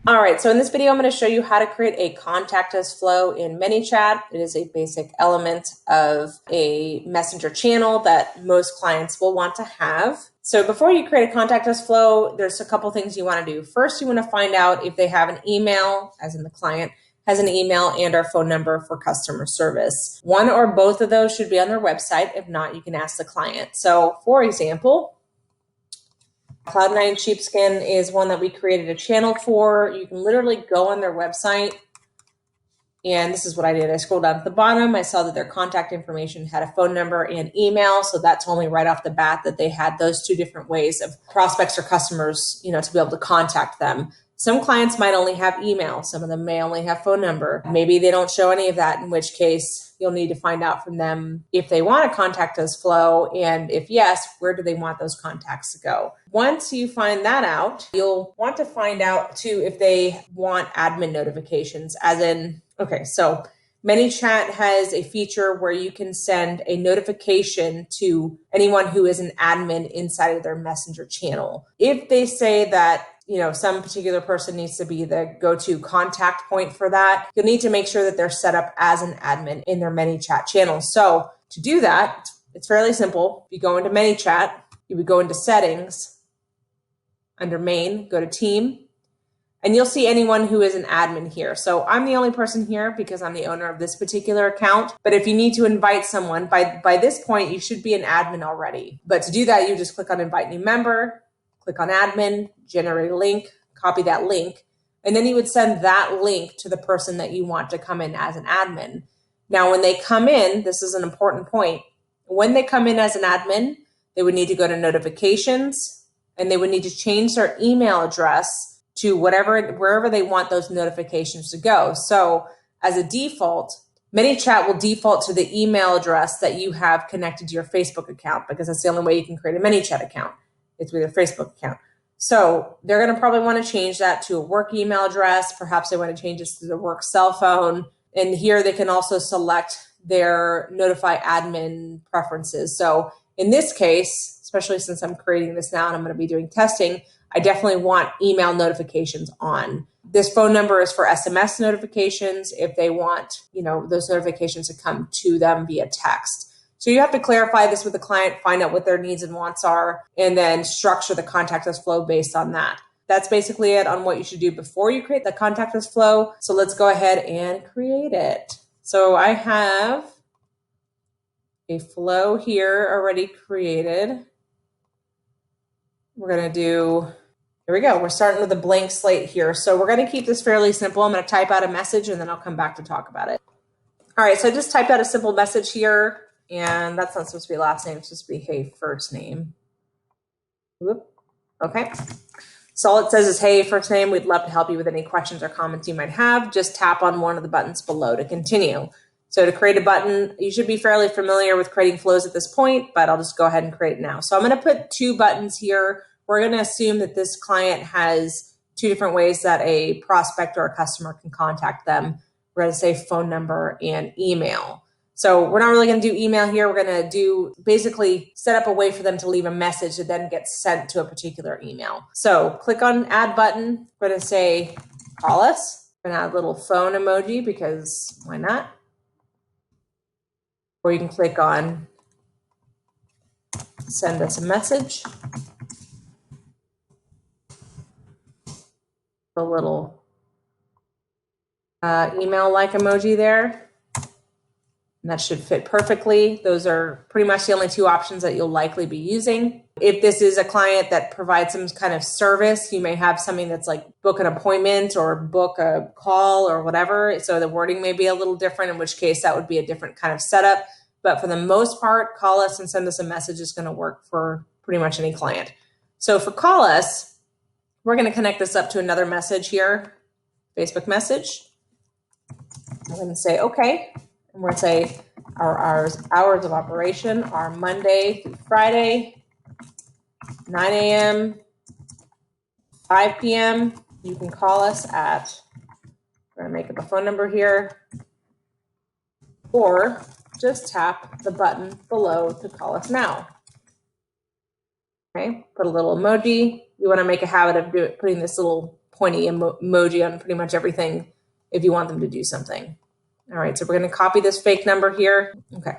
All right, so in this video, I'm going to show you how to create a contact us flow in ManyChat. It is a basic element of a messenger channel that most clients will want to have. So before you create a contact us flow, there's a couple things you want to do. First, you want to find out if they have an email, as in the client has an email and or phone number for customer service. One or both of those should be on their website. If not, you can ask the client. So for example, Cloud9 Sheepskin is one that we created a channel for. You can literally go on their website, and this is what I did. I scrolled down to the bottom. I saw that their contact information had a phone number and email, so that told me right off the bat that they had those two different ways of prospects or customers, to be able to contact them. Some clients might only have email. Some of them may only have phone number. Maybe they don't show any of that, in which case you'll need to find out from them if they want a contact us flow, and if yes, where do they want those contacts to go? Once you find that out, you'll want to find out too if they want admin notifications, as in, okay, so ManyChat has a feature where you can send a notification to anyone who is an admin inside of their messenger channel. If they say that some particular person needs to be the go-to contact point for that, you'll need to make sure that they're set up as an admin in their ManyChat channel. So to do that, it's fairly simple. You go into ManyChat, you would go into settings, under main, go to team, and you'll see anyone who is an admin here. So I'm the only person here because I'm the owner of this particular account. But if you need to invite someone, by this point, you should be an admin already. But to do that, you just click on invite new member, click on admin, generate a link, copy that link, and then you would send that link to the person that you want to come in as an admin. Now, when they come in, this is an important point. When they come in as an admin, they would need to go to notifications, and they would need to change their email address to wherever they want those notifications to go. So as a default, ManyChat will default to the email address that you have connected to your Facebook account, because that's the only way you can create a ManyChat account. It's with your Facebook account. So they're going to probably want to change that to a work email address. Perhaps they want to change this to their work cell phone. And here they can also select their notify admin preferences. So in this case, especially since I'm creating this now and I'm going to be doing testing, I definitely want email notifications on. This phone number is for SMS notifications if they want, those notifications to come to them via text. So you have to clarify this with the client, find out what their needs and wants are, and then structure the contact us flow based on that. That's basically it on what you should do before you create the contact us flow. So let's go ahead and create it. So I have a flow here already created. We're going to do, here we go. We're starting with a blank slate here. So we're going to keep this fairly simple. I'm going to type out a message and then I'll come back to talk about it. All right, so I just typed out a simple message here. And that's not supposed to be last name. It's supposed to be, hey, first name. Whoop. Okay. So all it says is, hey, first name. We'd love to help you with any questions or comments you might have. Just tap on one of the buttons below to continue. So to create a button, you should be fairly familiar with creating flows at this point, but I'll just go ahead and create it now. So I'm going to put two buttons here. We're going to assume that this client has two different ways that a prospect or a customer can contact them. We're going to say phone number and email. So we're not really going to do email here. We're going to basically set up a way for them to leave a message that then gets sent to a particular email. So click on add button. We're going to say call us. We're going to add a little phone emoji because why not? Or you can click on send us a message. A little email-like emoji there. And that should fit perfectly. Those are pretty much the only two options that you'll likely be using. If this is a client that provides some kind of service, you may have something that's like book an appointment or book a call or whatever. So the wording may be a little different, in which case that would be a different kind of setup. But for the most part, call us and send us a message is going to work for pretty much any client. So for call us, we're going to connect this up to another message here, Facebook message. I'm going to say, okay. And we're going to say our hours of operation are Monday through Friday, 9 a.m., 5 p.m. You can call us at, we're going to make up a phone number here, or just tap the button below to call us now. Okay, put a little emoji. You want to make a habit of putting this little pointy emoji on pretty much everything if you want them to do something. All right, so we're going to copy this fake number here. Okay,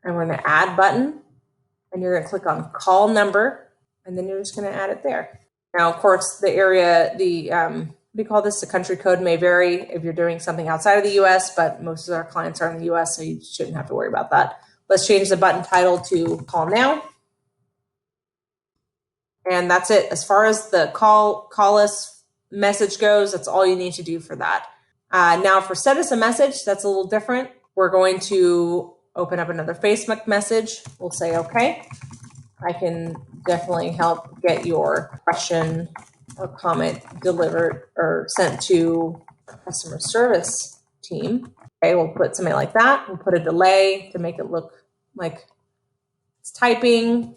and we're going to add button, and you're going to click on call number, and then you're just going to add it there. Now, of course, the area, what do you call this? The country code may vary if you're doing something outside of the US, but most of our clients are in the US, so you shouldn't have to worry about that. Let's change the button title to call now. And that's it. As far as the call us message goes, that's all you need to do for that. Now for send us a message, that's a little different. We're going to open up another Facebook message. We'll say, okay, I can definitely help get your question or comment delivered or sent to customer service team. Okay, we'll put something like that. We'll put a delay to make it look like it's typing.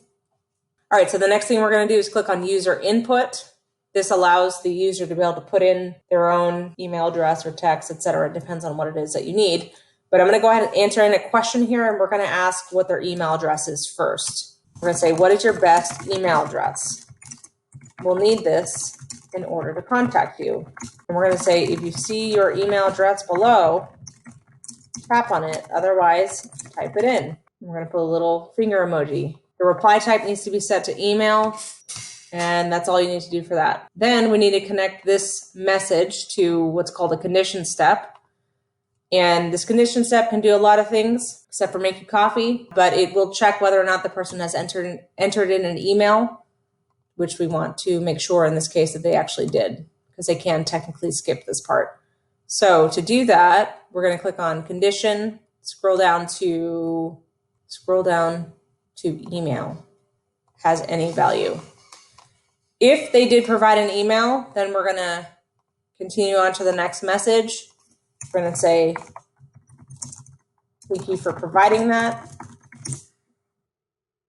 All right, so the next thing we're going to do is click on user input. This allows the user to be able to put in their own email address or text, etc. It depends on what it is that you need. But I'm going to go ahead and answer in a question here, and we're going to ask what their email address is first. We're going to say, what is your best email address? We'll need this in order to contact you. And we're going to say, if you see your email address below, tap on it. Otherwise, type it in. We're going to put a little finger emoji. The reply type needs to be set to email, and that's all you need to do for that. Then we need to connect this message to what's called a condition step. And this condition step can do a lot of things, except for make you coffee, but it will check whether or not the person has entered in an email, which we want to make sure in this case that they actually did, because they can technically skip this part. So to do that, we're going to click on condition, scroll down to email, has any value. If they did provide an email, then we're going to continue on to the next message. We're going to say, thank you for providing that.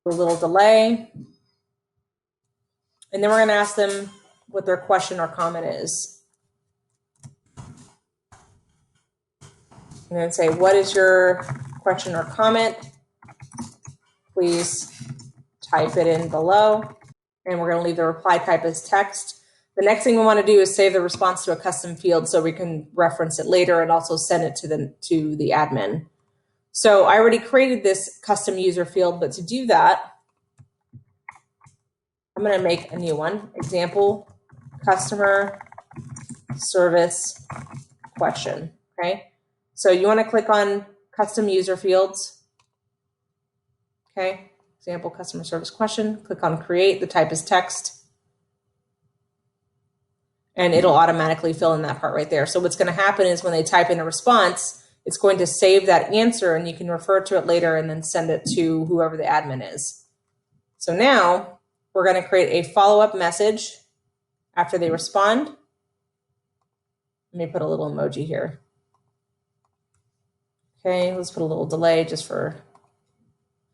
A little delay. And then we're going to ask them what their question or comment is. I'm going to say, what is your question or comment? Please type it in below. And we're going to leave the reply type as text. The next thing we want to do is save the response to a custom field so we can reference it later and also send it to the admin. So I already created this custom user field, but to do that, I'm going to make a new one. Example, customer service question. Okay. So you want to click on custom user fields. Okay. Example, customer service question. Click on create. The type is text. And it'll automatically fill in that part right there. So what's going to happen is when they type in a response, it's going to save that answer and you can refer to it later and then send it to whoever the admin is. So now we're going to create a follow-up message after they respond. Let me put a little emoji here. Okay, let's put a little delay just for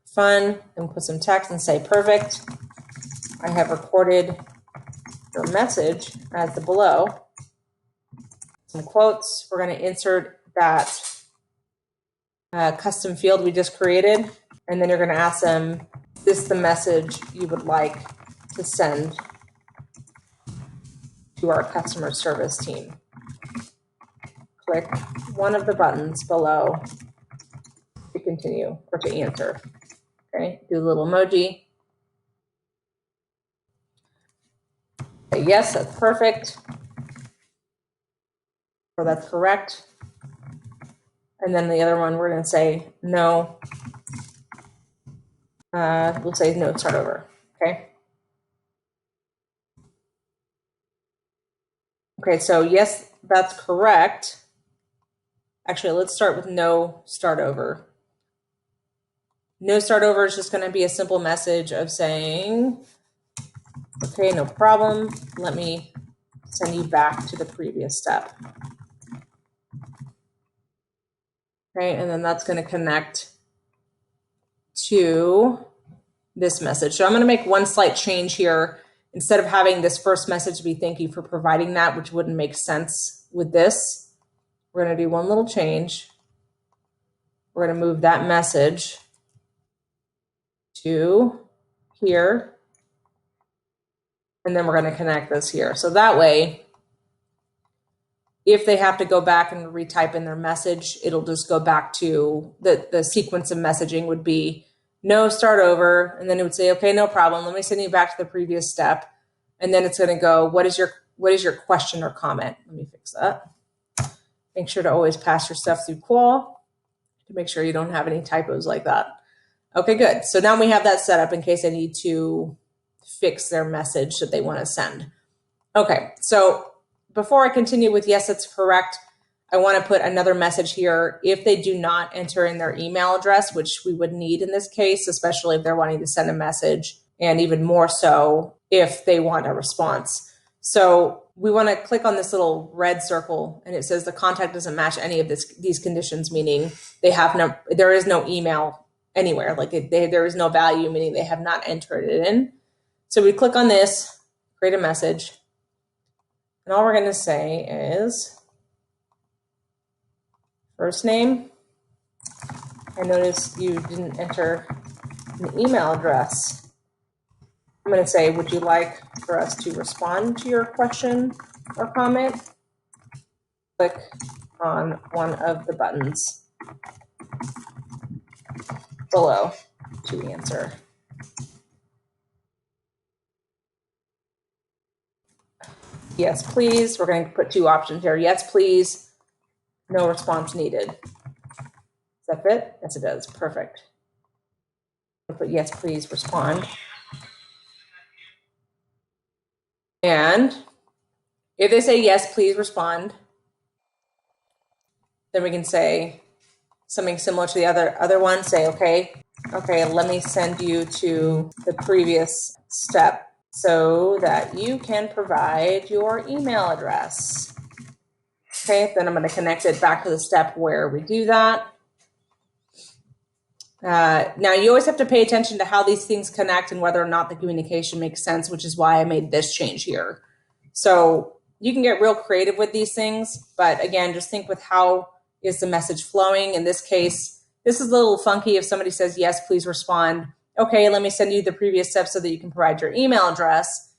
fun, and put some text and say, perfect. I have recorded your message as the below. Some quotes. We're going to insert that custom field we just created, and then you're going to ask them, is this the message you would like to send to our customer service team? Click one of the buttons below to continue or to answer. Okay, do a little emoji. Say yes, that's perfect. Or that's correct. And then the other one, we're going to say no. We'll say no, start over. Okay. Okay, so yes, that's correct. Actually, let's start with no, start over. No start over is just going to be a simple message of saying, okay, no problem. Let me send you back to the previous step. Okay, and then that's going to connect to this message. So I'm going to make one slight change here. Instead of having this first message be thank you for providing that, which wouldn't make sense with this, we're going to do one little change. We're going to move that message to here. And then we're going to connect this here. So that way, if they have to go back and retype in their message, it'll just go back to the sequence of messaging would be no, start over. And then it would say, okay, no problem. Let me send you back to the previous step. And then it's going to go, what is your question or comment? Let me fix that. Make sure to always pass your stuff through qual to make sure you don't have any typos like that. Okay, good. So now we have that set up in case I need to fix their message that they want to send. Okay, so before I continue with yes, that's correct, I want to put another message here. If they do not enter in their email address, which we would need in this case, especially if they're wanting to send a message, and even more so if they want a response. So we want to click on this little red circle, and it says the contact doesn't match any of these conditions, meaning there is no email anywhere. Like there is no value, meaning they have not entered it in. So we click on this, create a message, and all we're going to say is first name. I noticed you didn't enter an email address. I'm going to say, would you like for us to respond to your question or comment? Click on one of the buttons below to answer. Yes, please. We're going to put two options here. Yes, please. No response needed. Does that fit? Yes, it does. Perfect. I'll put yes, please respond. And if they say yes, please respond, then we can say something similar to the other one. Say, okay, let me send you to the previous step so that you can provide your email address. Okay, then I'm going to connect it back to the step where we do that. Now, you always have to pay attention to how these things connect and whether or not the communication makes sense, which is why I made this change here. So you can get real creative with these things, but again, just think with how is the message flowing. In this case, this is a little funky if somebody says, yes, please respond. Okay, let me send you the previous step so that you can provide your email address.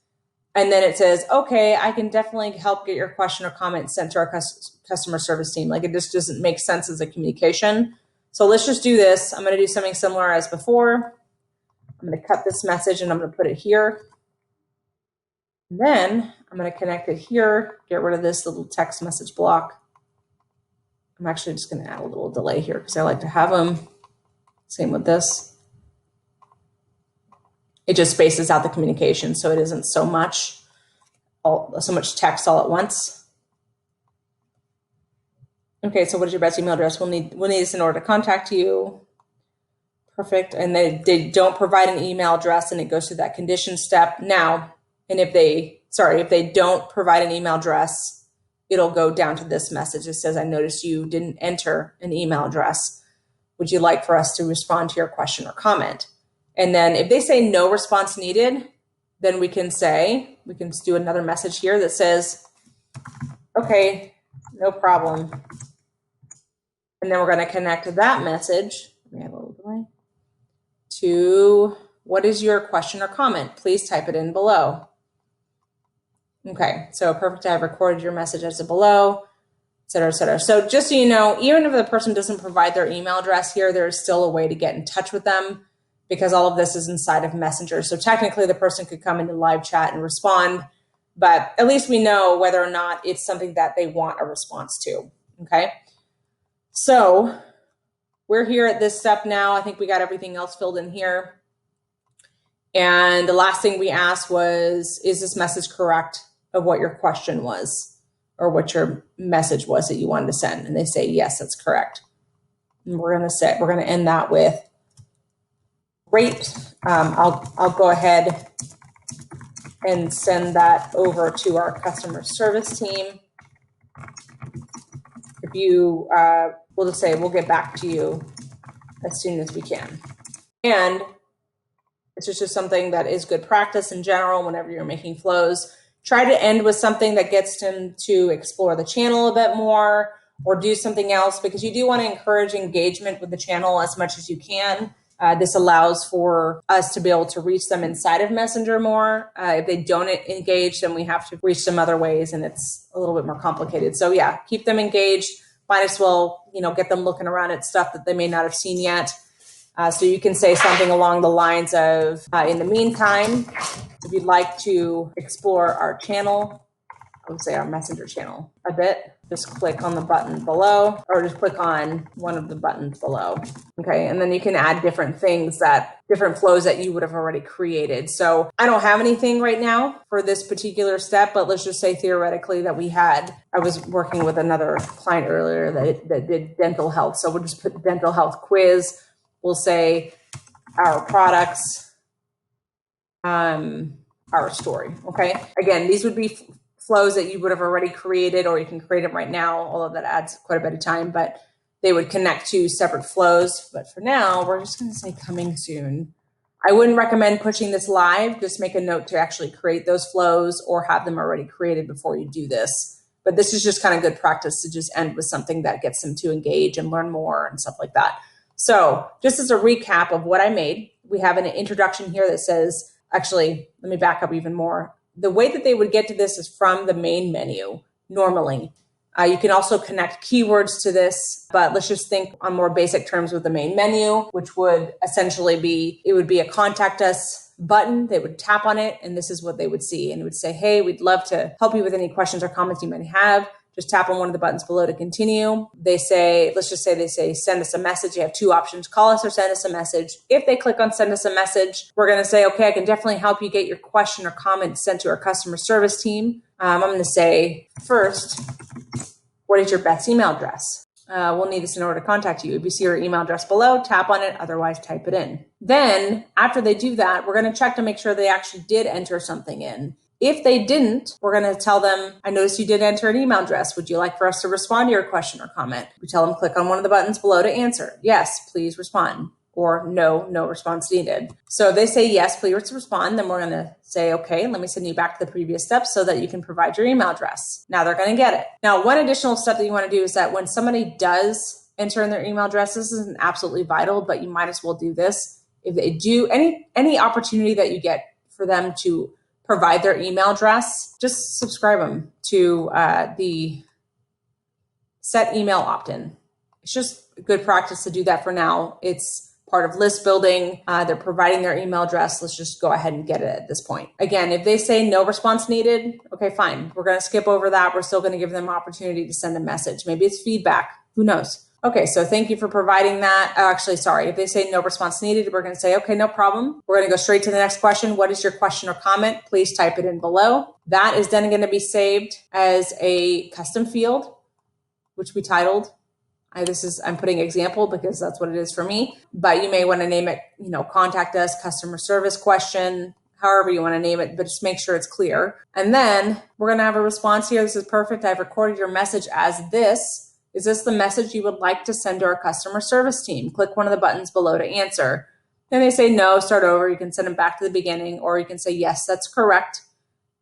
And then it says, okay, I can definitely help get your question or comment sent to our customer service team. Like it just doesn't make sense as a communication. So let's just do this. I'm going to do something similar as before. I'm going to cut this message and I'm going to put it here. And then I'm going to connect it here, get rid of this little text message block. I'm actually just going to add a little delay here because I like to have them. Same with this. It just spaces out the communication so it isn't so much text all at once. Okay, so what is your best email address? We'll need this in order to contact you. Perfect. And they don't provide an email address and it goes through that condition step. Now, and if they don't provide an email address, it'll go down to this message. It says, I noticed you didn't enter an email address. Would you like for us to respond to your question or comment? And then if they say no response needed, then we can do another message here that says, okay, no problem. And then we're going to connect that message, let me have a little delay, to what is your question or comment? Please type it in below. Okay, so perfect. I've recorded your message as a below, et cetera, et cetera. So just so you know, even if the person doesn't provide their email address here, there's still a way to get in touch with them because all of this is inside of Messenger. So technically the person could come into live chat and respond, but at least we know whether or not it's something that they want a response to, okay? So we're here at this step now. I think we got everything else filled in here. And the last thing we asked was, is this message correct of what your question was or what your message was that you wanted to send? And they say, yes, that's correct. And we're going to end that with, great. I'll go ahead and send that over to our customer service team. If you, we'll just say, we'll get back to you as soon as we can. And it's just something that is good practice in general whenever you're making flows. Try to end with something that gets them to explore the channel a bit more or do something else, because you do want to encourage engagement with the channel as much as you can. This allows for us to be able to reach them inside of Messenger more. If they don't engage, then we have to reach them other ways, and it's a little bit more complicated. So yeah, keep them engaged. Might as well, get them looking around at stuff that they may not have seen yet. So you can say something along the lines of, in the meantime, if you'd like to explore our channel, I would say our Messenger channel a bit, just click on the button below, or just click on one of the buttons below. Okay, and then you can add different flows that you would have already created. So I don't have anything right now for this particular step, but let's just say theoretically that I was working with another client earlier that did dental health. So we'll just put dental health quiz. We'll say our products, our story. Okay. Again, these would be flows that you would have already created, or you can create them right now, although that adds quite a bit of time, but they would connect to separate flows. But for now, we're just going to say coming soon. I wouldn't recommend pushing this live. Just make a note to actually create those flows or have them already created before you do this. But this is just kind of good practice to just end with something that gets them to engage and learn more and stuff like that. So just as a recap of what I made, we have an introduction here that says, actually, let me back up even more. The way that they would get to this is from the main menu normally. You can also connect keywords to this, but let's just think on more basic terms with the main menu, which would essentially be, it would be a contact us button. They would tap on it and this is what they would see. And it would say, hey, we'd love to help you with any questions or comments you might have. Just tap on one of the buttons below to continue. They say, let's just say they say, send us a message. You have two options, call us or send us a message. If they click on send us a message, we're going to say, okay, I can definitely help you get your question or comment sent to our customer service team. I'm going to say first, what is your best email address? We'll need this in order to contact you. If you see your email address below, tap on it, otherwise type it in. Then after they do that, we're going to check to make sure they actually did enter something in. If they didn't, we're going to tell them, I noticed you did enter an email address. Would you like for us to respond to your question or comment? We tell them, click on one of the buttons below to answer. Yes, please respond. Or no response needed. So if they say, yes, please respond, then we're going to say, okay, let me send you back to the previous step so that you can provide your email address. Now they're going to get it. Now, one additional step that you want to do is that when somebody does enter in their email address, this isn't absolutely vital, but you might as well do this. If they do any opportunity that you get for them to provide their email address, just subscribe them to the set email opt-in. It's just good practice to do that for now. It's part of list building. They're providing their email address. Let's just go ahead and get it at this point. Again, if they say no response needed, okay, fine. We're going to skip over that. We're still going to give them opportunity to send a message. Maybe it's feedback. Who knows? Okay, so thank you for providing that. If they say no response needed, we're going to say, okay, no problem. We're going to go straight to the next question. What is your question or comment? Please type it in below. That is then going to be saved as a custom field, which we titled. I'm putting example because that's what it is for me, but you may want to name it, contact us, customer service question, however you want to name it, but just make sure it's clear. And then we're going to have a response here. This is perfect. I've recorded your message as this. Is this the message you would like to send to our customer service team? Click one of the buttons below to answer. Then they say no, start over. You can send them back to the beginning, or you can say, yes, that's correct.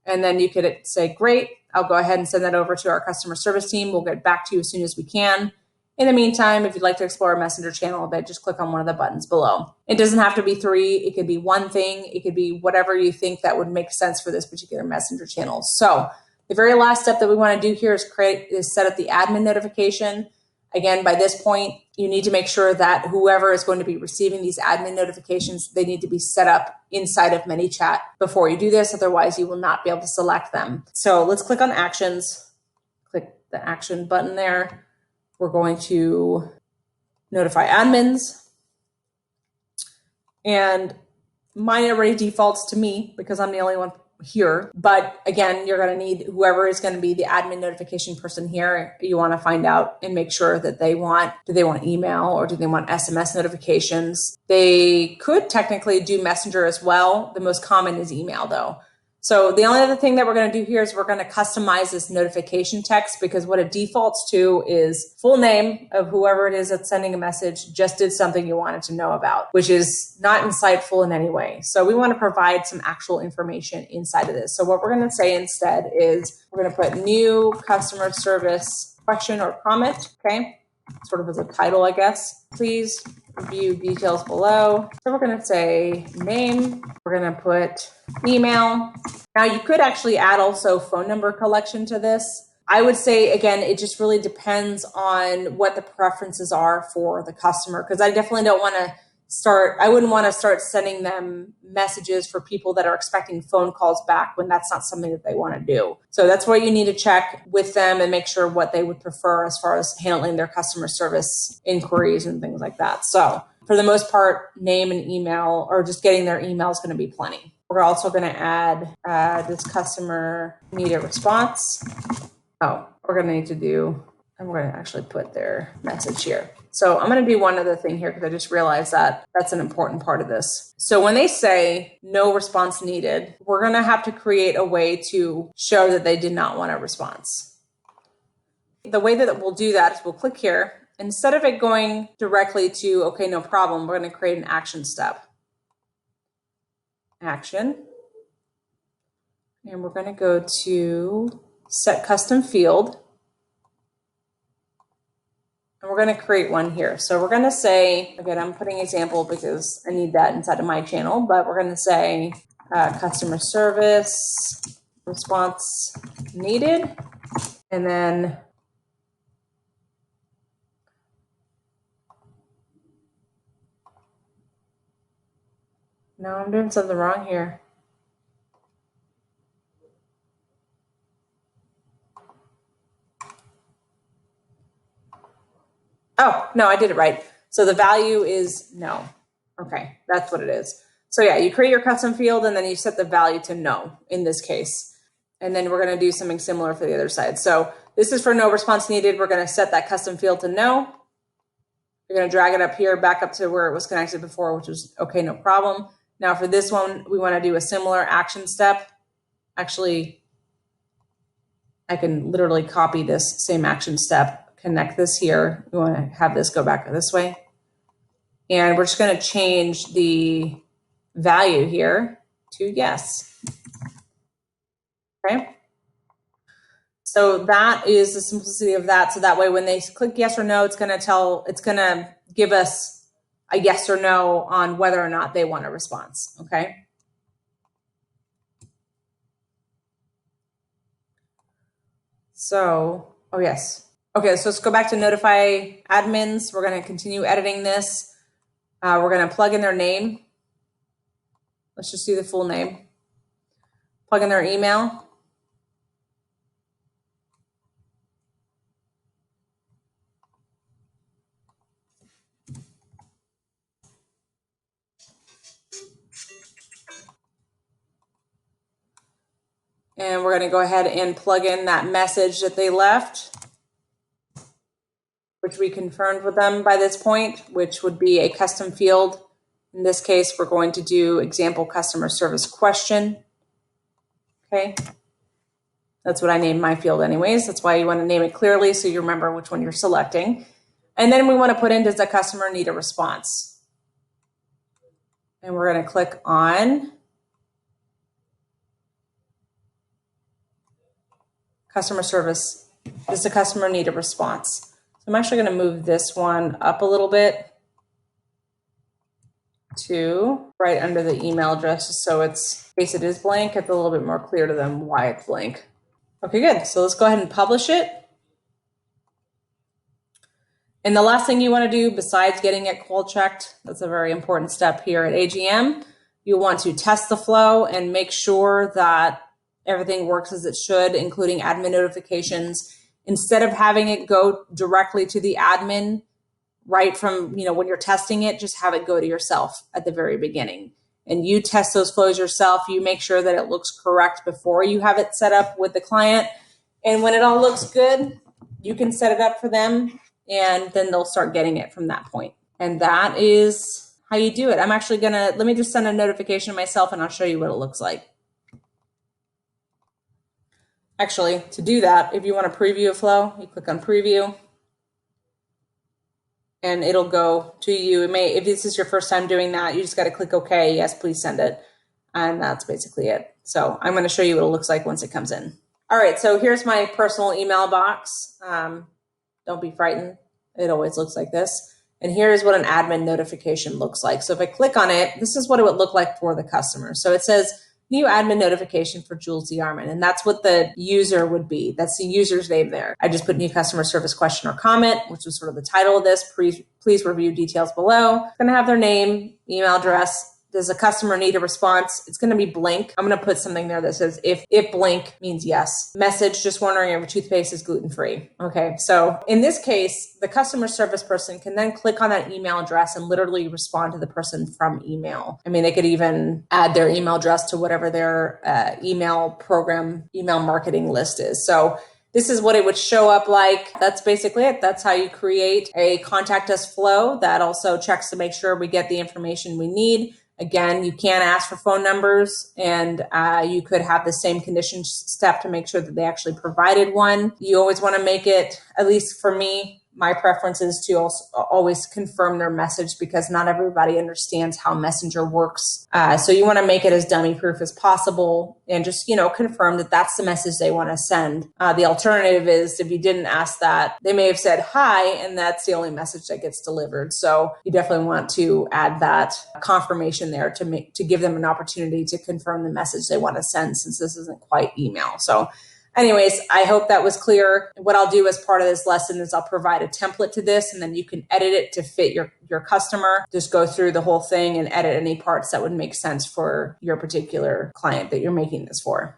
And then you could say, great, I'll go ahead and send that over to our customer service team. We'll get back to you as soon as we can. In the meantime, if you'd like to explore our Messenger channel a bit, just click on one of the buttons below. It doesn't have to be 3. It could be one thing. It could be whatever you think that would make sense for this particular Messenger channel. So the very last step that we want to do here is set up the admin notification. Again, by this point, you need to make sure that whoever is going to be receiving these admin notifications, they need to be set up inside of ManyChat before you do this. Otherwise, you will not be able to select them. So let's click on actions. Click the action button there. We're going to notify admins. And mine already defaults to me because I'm the only one here. But again, you're going to need whoever is going to be the admin notification person here. You want to find out and make sure that do they want email or do they want SMS notifications? They could technically do Messenger as well. The most common is email though. So the only other thing that we're going to do here is we're going to customize this notification text, because what it defaults to is full name of whoever it is that's sending a message just did something you wanted to know about, which is not insightful in any way. So we want to provide some actual information inside of this. So what we're going to say instead is we're going to put new customer service question or comment, okay? Sort of as a title, I guess. Please View details below. So we're going to say name. We're going to put email. Now you could actually add also phone number collection to this. I would say, again, it just really depends on what the preferences are for the customer, because I definitely don't want to I wouldn't want to start sending them messages for people that are expecting phone calls back when that's not something that they want to do. So that's what you need to check with them and make sure what they would prefer as far as handling their customer service inquiries and things like that. So for the most part, name and email, or just getting their email, is going to be plenty. We're also going to add this customer need a response. Oh, we're going to need to do, and we're going to actually put their message here. So I'm going to do one other thing here because I just realized that that's an important part of this. So when they say no response needed, we're going to have to create a way to show that they did not want a response. The way that we'll do that is we'll click here. Instead of it going directly to, okay, no problem, we're going to create an action step. Action. And we're going to go to set custom field. And we're going to create one here. So we're going to say, again, I'm putting example because I need that inside of my channel, but we're going to say customer service response needed. And then no, I'm doing something wrong here. Oh, no, I did it right. So the value is no. Okay, that's what it is. So yeah, you create your custom field and then you set the value to no in this case. And then we're going to do something similar for the other side. So this is for no response needed. We're going to set that custom field to no. You're going to drag it up here, back up to where it was connected before, which was okay, no problem. Now for this one, we want to do a similar action step. Actually, I can literally copy this same action step, connect this here. We want to have this go back this way. And we're just going to change the value here to yes. Okay. So that is the simplicity of that. So that way, when they click yes or no, it's going to give us a yes or no on whether or not they want a response. Okay. So, oh yes. Okay, so let's go back to notify admins. We're going to continue editing this. We're going to plug in their name. Let's just do the full name. Plug in their email. And we're going to go ahead and plug in that message that they left, which we confirmed with them by this point, which would be a custom field. In this case, we're going to do example customer service question. Okay. That's what I named my field anyways. That's why you want to name it clearly so you remember which one you're selecting. And then we want to put in, does the customer need a response? And we're going to click on customer service. Does the customer need a response? So I'm actually going to move this one up a little bit to right under the email address. So it's, in case it is blank, it's a little bit more clear to them why it's blank. Okay, good. So let's go ahead and publish it. And the last thing you want to do besides getting it qual checked, that's a very important step here at AGM. You want to test the flow and make sure that everything works as it should, including admin notifications. Instead of having it go directly to the admin right from, when you're testing it, just have it go to yourself at the very beginning. And you test those flows yourself. You make sure that it looks correct before you have it set up with the client. And when it all looks good, you can set it up for them and then they'll start getting it from that point. And that is how you do it. I'm actually let me just send a notification myself and I'll show you what it looks like. Actually, to do that, if you want to preview a flow, you click on preview and it'll go to you. If this is your first time doing that, you just got to click OK. Yes, please send it. And that's basically it. So I'm going to show you what it looks like once it comes in. All right, so here's my personal email box. Don't be frightened. It always looks like this. And here's what an admin notification looks like. So if I click on it, this is what it would look like for the customer. So it says new admin notification for Jules D. Arman. And that's what the user would be. That's the user's name there. I just put new customer service question or comment, which was sort of the title of this. Please review details below. It's going to have their name, email address. Does a customer need a response? It's going to be blank. I'm going to put something there that says if blank means yes. Message, just wondering if your toothpaste is gluten-free. Okay, so in this case, the customer service person can then click on that email address and literally respond to the person from email. I mean, they could even add their email address to whatever their email marketing list is. So this is what it would show up like. That's basically it. That's how you create a contact us flow that also checks to make sure we get the information we need. Again, you can ask for phone numbers, and you could have the same condition step to make sure that they actually provided one. You always want to make it, at least for me, my preference is to also always confirm their message because not everybody understands how Messenger works. So you want to make it as dummy proof as possible and just, confirm that that's the message they want to send. The alternative is if you didn't ask that, they may have said hi, and that's the only message that gets delivered. So you definitely want to add that confirmation there to give them an opportunity to confirm the message they want to send, since this isn't quite email. So anyways, I hope that was clear. What I'll do as part of this lesson is I'll provide a template to this, and then you can edit it to fit your customer. Just go through the whole thing and edit any parts that would make sense for your particular client that you're making this for.